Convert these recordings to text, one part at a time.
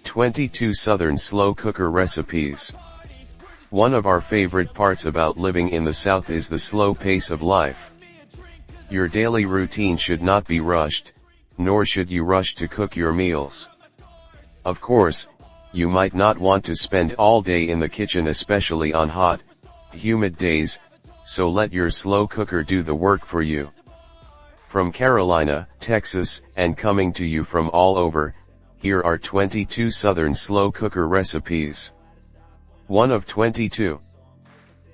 22 Southern Slow Cooker Recipes. One of our favorite parts about living in the South is the slow pace of life. Your daily routine should not be rushed, nor should you rush to cook your meals. Of course, you might not want to spend all day in the kitchen, especially on hot, humid days, so let your slow cooker do the work for you. From Carolina, Texas, and coming to you from all over, here are 22 Southern slow cooker recipes. 1 of 22.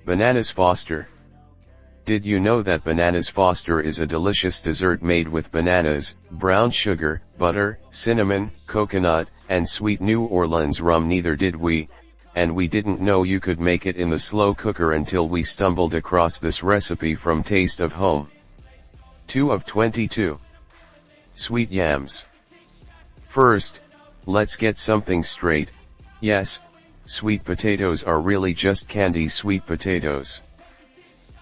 Bananas Foster. Did you know that Bananas Foster is a delicious dessert made with bananas, brown sugar, butter, cinnamon, coconut, and sweet New Orleans rum? Neither did we, and we didn't know you could make it in the slow cooker until we stumbled across this recipe from Taste of Home. 2 of 22. Sweet Yams. First, let's get something straight. Yes, sweet potatoes are really just candy sweet potatoes.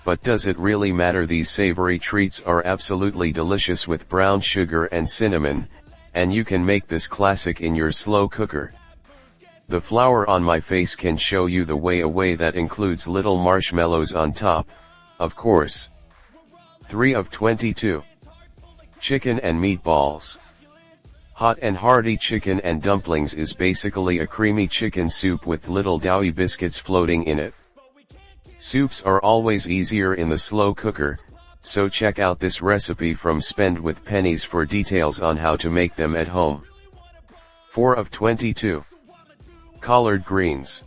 But does it really matter? These savory treats are absolutely delicious with brown sugar and cinnamon, and you can make this classic in your slow cooker. The flour on my face can show you the way. A way that includes little marshmallows on top, of course. 3 of 22. Chicken and meatballs. Hot and hearty chicken and dumplings is basically a creamy chicken soup with little doughy biscuits floating in it. Soups are always easier in the slow cooker, so check out this recipe from Spend with Pennies for details on how to make them at home. 4 of 22. Collard greens.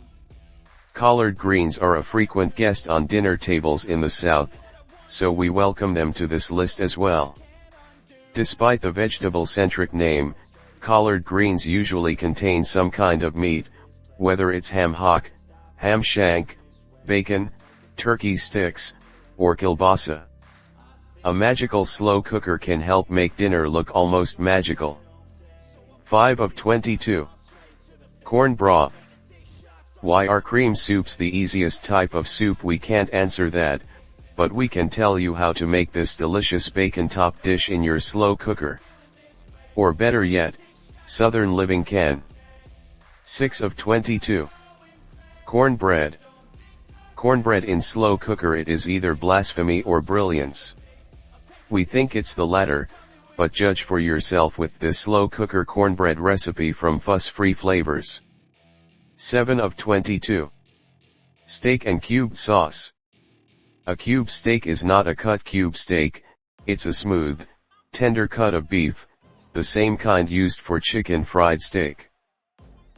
Collard greens are a frequent guest on dinner tables in the South, so we welcome them to this list as well. Despite the vegetable-centric name, collard greens usually contain some kind of meat, whether it's ham hock, ham shank, bacon, turkey sticks, or kielbasa. A magical slow cooker can help make dinner look almost magical. 5 of 22. Corn broth. Why are cream soups the easiest type of soup? We can't answer that, but we can tell you how to make this delicious bacon top dish in your slow cooker. Or better yet, Southern Living can. 6 of 22. Cornbread. Cornbread in slow cooker, it is either blasphemy or brilliance. We think it's the latter, but judge for yourself with this slow cooker cornbread recipe from Fuss Free Flavors. 7 of 22. Steak and cubed sauce. A cube steak is not a cut cube steak, it's a smooth, tender cut of beef, the same kind used for chicken fried steak.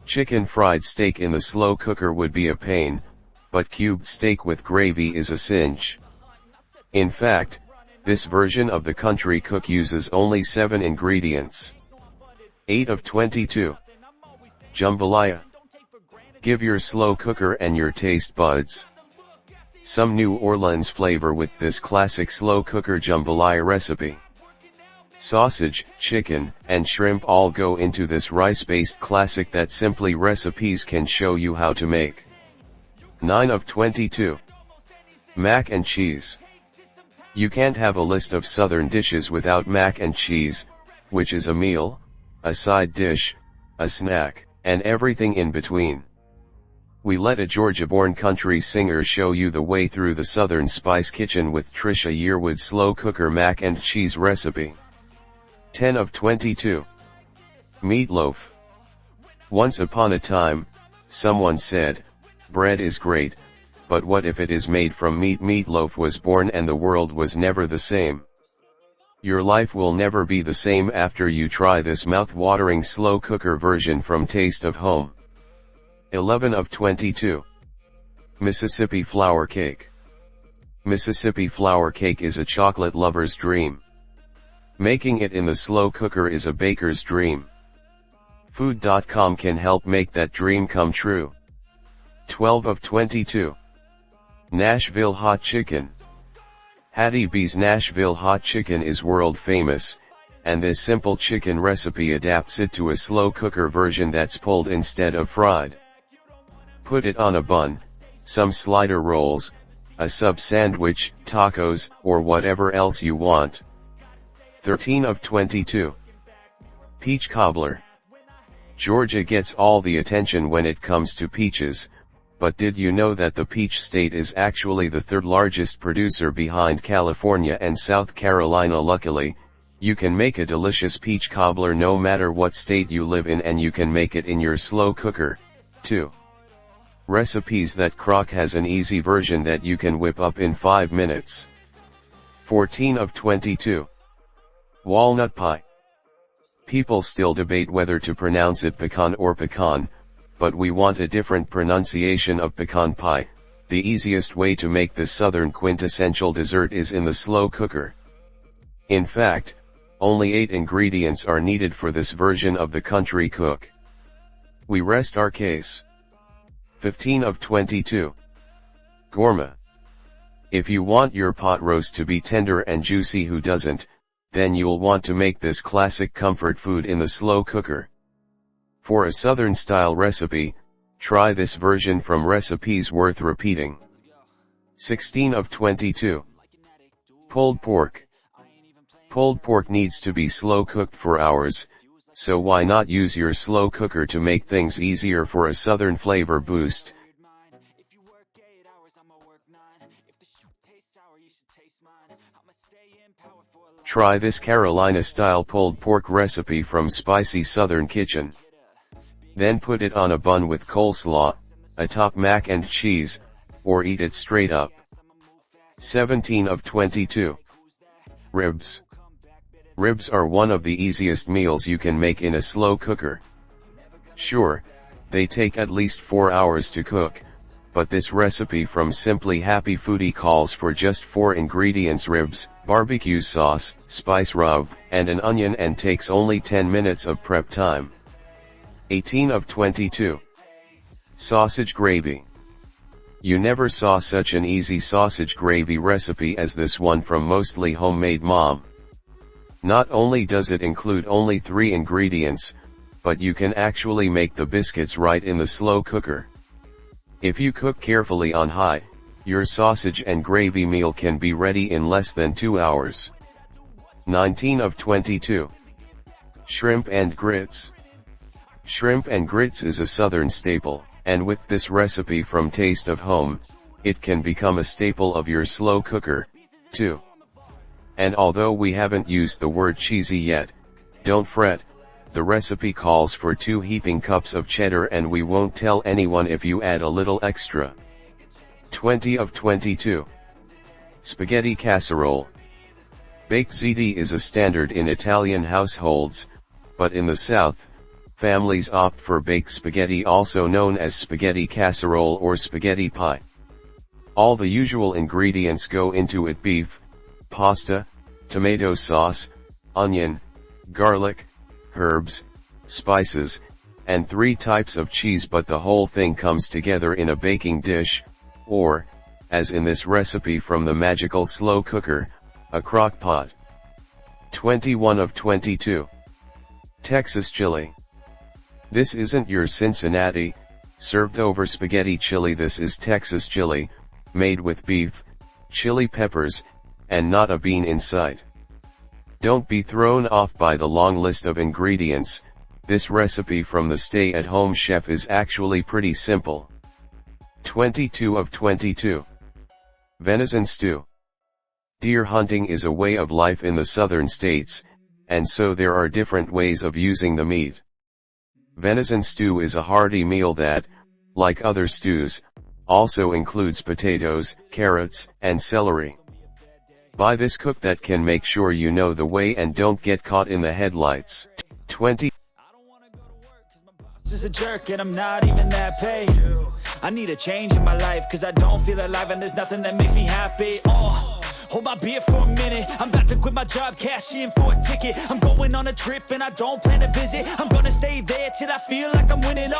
Chicken fried steak in the slow cooker would be a pain, but cubed steak with gravy is a cinch. In fact, this version of the country cook uses only 7 ingredients. 8 of 22. Jambalaya. Give your slow cooker and your taste buds some New Orleans flavor with this classic slow cooker jambalaya recipe. Sausage, chicken, and shrimp all go into this rice-based classic that Simply Recipes can show you how to make. 9 of 22. Mac and cheese. You can't have a list of Southern dishes without mac and cheese, which is a meal, a side dish, a snack, and everything in between. We let a Georgia-born country singer show you the way through the Southern Spice Kitchen with Trisha Yearwood's slow cooker mac and cheese recipe. 10 of 22. Meatloaf. Once upon a time, someone said, bread is great, but what if it is made from meat? Meatloaf was born and the world was never the same. Your life will never be the same after you try this mouth-watering slow cooker version from Taste of Home. 11 of 22. Mississippi flour cake. Mississippi flour cake is a chocolate lover's dream. Making it in the slow cooker is a baker's dream. Food.com can help make that dream come true. 12 of 22. Nashville hot chicken. Hattie B's Nashville hot chicken is world famous, and this simple chicken recipe adapts it to a slow cooker version that's pulled instead of fried. Put it on a bun, some slider rolls, a sub sandwich, tacos, or whatever else you want. 13 of 22. Peach cobbler. Georgia gets all the attention when it comes to peaches, but did you know that the peach state is actually the third largest producer behind California and South Carolina? Luckily, you can make a delicious peach cobbler no matter what state you live in, and you can make it in your slow cooker, too. Recipes that Crock has an easy version that you can whip up in 5 minutes. 14 of 22. Walnut pie. People still debate whether to pronounce it pecan or pecan, but we want a different pronunciation of pecan pie. The easiest way to make this southern quintessential dessert is in the slow cooker. In fact, only 8 ingredients are needed for this version of the country cook. We rest our case. 15 of 22. Korma. If you want your pot roast to be tender and juicy, who doesn't, then you'll want to make this classic comfort food in the slow cooker. For a southern style recipe, try this version from Recipes Worth Repeating. 16 of 22. Pulled pork. Pulled pork needs to be slow cooked for hours, so why not use your slow cooker to make things easier for a southern flavor boost? Try this Carolina-style pulled pork recipe from Spicy Southern Kitchen. Then put it on a bun with coleslaw, atop mac and cheese, or eat it straight up. 17 of 22. Ribs. Ribs are one of the easiest meals you can make in a slow cooker. Sure, they take at least 4 hours to cook, but this recipe from Simply Happy Foodie calls for just 4 ingredients: ribs, barbecue sauce, spice rub, and an onion, and takes only 10 minutes of prep time. 18 of 22. Sausage gravy. You never saw such an easy sausage gravy recipe as this one from Mostly Homemade Mom. Not only does it include only 3 ingredients, but you can actually make the biscuits right in the slow cooker. If you cook carefully on high, your sausage and gravy meal can be ready in less than 2 hours. 19 of 22. Shrimp and grits. Shrimp and grits is a southern staple, and with this recipe from Taste of Home, it can become a staple of your slow cooker, too. And although we haven't used the word cheesy yet, don't fret. The recipe calls for 2 heaping cups of cheddar, and we won't tell anyone if you add a little extra. 20 of 22. Spaghetti casserole. Baked ziti is a standard in Italian households, but in the South, families opt for baked spaghetti, also known as spaghetti casserole or spaghetti pie. All the usual ingredients go into it: beef, pasta, tomato sauce, onion, garlic, herbs, spices, and 3 types of cheese, but the whole thing comes together in a baking dish, or, as in this recipe from the magical slow cooker, a crock pot. 21 of 22. Texas chili. This isn't your Cincinnati, served over spaghetti chili. This is Texas chili, made with beef, chili peppers, and not a bean in sight. Don't be thrown off by the long list of ingredients. This recipe from the stay-at-home chef is actually pretty simple. 22 of 22. Venison stew. Deer hunting is a way of life in the southern states, and so there are different ways of using the meat. Venison stew is a hearty meal that, like other stews, also includes potatoes, carrots, and celery. Buy this cook that can make sure you know the way and don't get caught in the headlights. 20. Is a jerk and I'm not even that paid. I need a change in my life cause I don't feel alive and there's nothing that makes me happy. Hold my beer for a minute. I'm about to quit my job, cash in for a ticket. I'm going on a trip and I don't plan to visit. I'm gonna stay there till I feel like I'm winning.